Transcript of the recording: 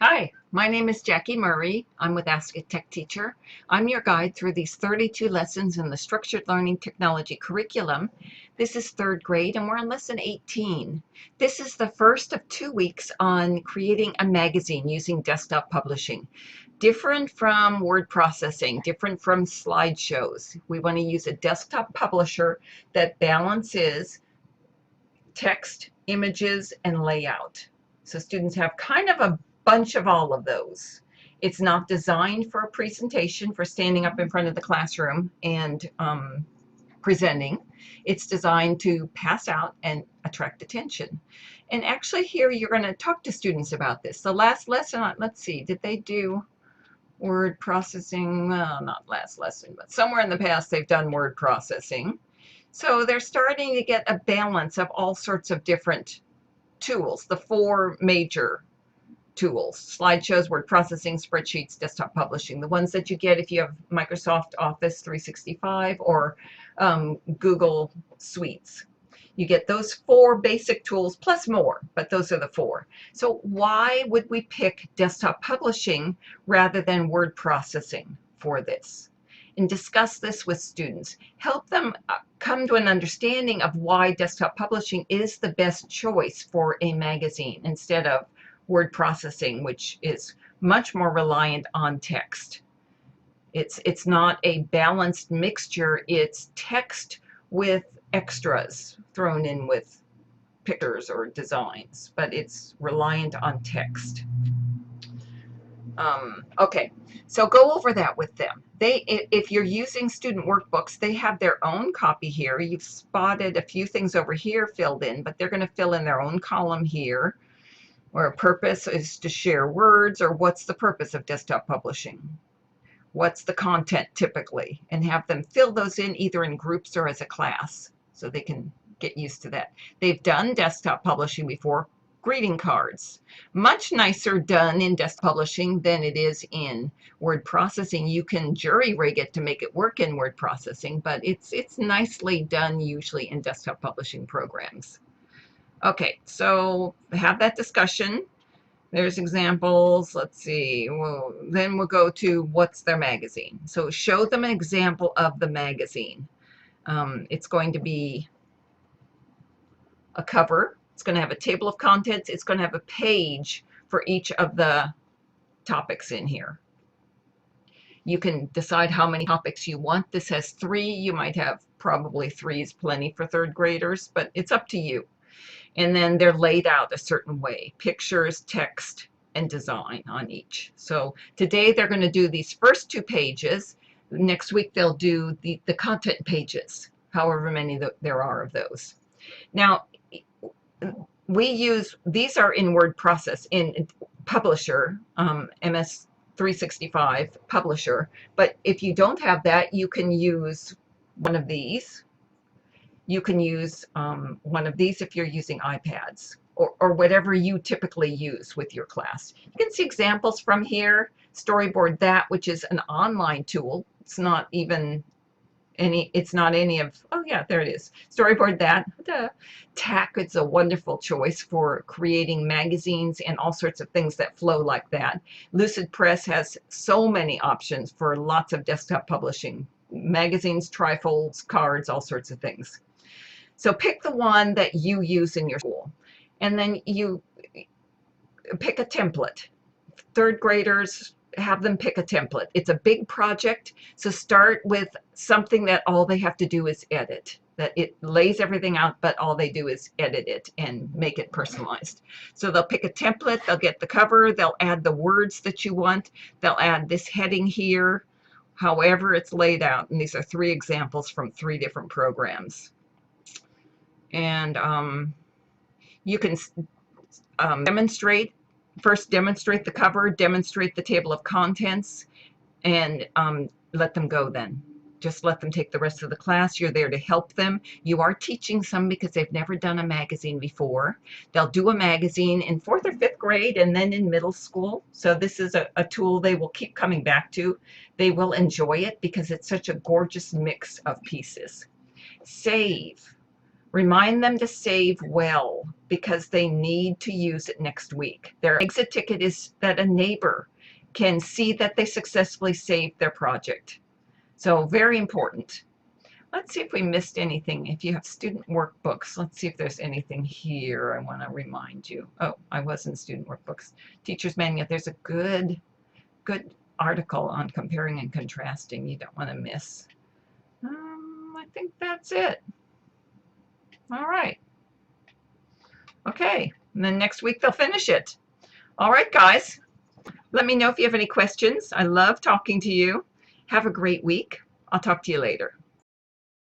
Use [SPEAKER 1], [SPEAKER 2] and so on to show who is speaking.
[SPEAKER 1] Hi, my name is Jackie Murray. I'm with Ask a Tech Teacher. I'm your guide through these 32 lessons in the Structured Learning Technology curriculum. This is third grade and we're on lesson 18. This is the first of 2 weeks on creating a magazine using desktop publishing. Different from word processing, different from slideshows. We want to use a desktop publisher that balances text, images, and layout. So students have kind of a bunch of all of those. It's not designed for a presentation, for standing up in front of the classroom and presenting. It's designed to pass out and attract attention. And actually here you're going to talk to students about this. The last lesson, let's see, did they do word processing? Well, not last lesson, but somewhere in the past they've done word processing. So they're starting to get a balance of all sorts of different tools, the 4 major tools: slideshows, word processing, spreadsheets, desktop publishing, the ones that you get if you have Microsoft Office 365 or Google Suites. You get those 4 basic tools plus more, but those are the 4. So why would we pick desktop publishing rather than word processing for this? And discuss this with students. Help them come to an understanding of why desktop publishing is the best choice for a magazine instead of word processing, which is much more reliant on text. It's not a balanced mixture. It's text with extras thrown in with pictures or designs, but it's reliant on text. Okay, so go over that with them. If you're using student workbooks, they have their own copy here. You've spotted a few things over here filled in, but they're going to fill in their own column here, where a purpose is to share words, or what's the purpose of desktop publishing? What's the content typically? And have them fill those in either in groups or as a class so they can get used to that. They've done desktop publishing before. Greeting cards, much nicer done in desktop publishing than it is in word processing. You can jury rig it to make it work in word processing, but it's nicely done usually in desktop publishing programs. Okay, so have that discussion. There's examples. Let's see. Well, then we'll go to what's their magazine. So show them an example of the magazine. It's going to be a cover. It's going to have a table of contents. It's going to have a page for each of the topics in here. You can decide how many topics you want. This has 3. You might have probably 3 is plenty for third graders, but it's up to you. And then they're laid out a certain way: pictures, text, and design on each. So today they're going to do these first 2 pages. Next week they'll do the content pages, however many there are of those. Now, we use, these are in word process, in Publisher, MS 365 Publisher, but if you don't have that, you can use one of these. You can use one of these if you're using iPads, or whatever you typically use with your class. You can see examples from here. Storyboard That, which is an online tool. It's not even it's not any of, oh yeah, there it is. Storyboard That. TAC is a wonderful choice for creating magazines and all sorts of things that flow like that. Lucid Press has so many options for lots of desktop publishing. Magazines, trifolds, cards, all sorts of things. So pick the one that you use in your school, and then you pick a template. Third graders, have them pick a template. It's a big project, so start with something that all they have to do is edit, that it lays everything out, but all they do is edit it and make it personalized. So they'll pick a template, they'll get the cover, they'll add the words that you want, they'll add this heading here, however it's laid out. And these are 3 examples from 3 different programs. And you can first demonstrate the cover, demonstrate the table of contents, and let them go then. Just let them take the rest of the class. You're there to help them. You are teaching some because they've never done a magazine before. They'll do a magazine in 4th or 5th grade and then in middle school. So this is a tool they will keep coming back to. They will enjoy it because it's such a gorgeous mix of pieces. Save. Remind them to save well. because they need to use it next week. Their exit ticket is that a neighbor can see that they successfully saved their project. So very important. Let's see if we missed anything. If you have student workbooks, let's see if there's anything here I want to remind you. Oh, I was in student workbooks. Teacher's manual. There's a good article on comparing and contrasting you don't want to miss. I think that's it. All right. Okay, and then next week they'll finish it. All right, guys. Let me know if you have any questions. I love talking to you. Have a great week. I'll talk to you later.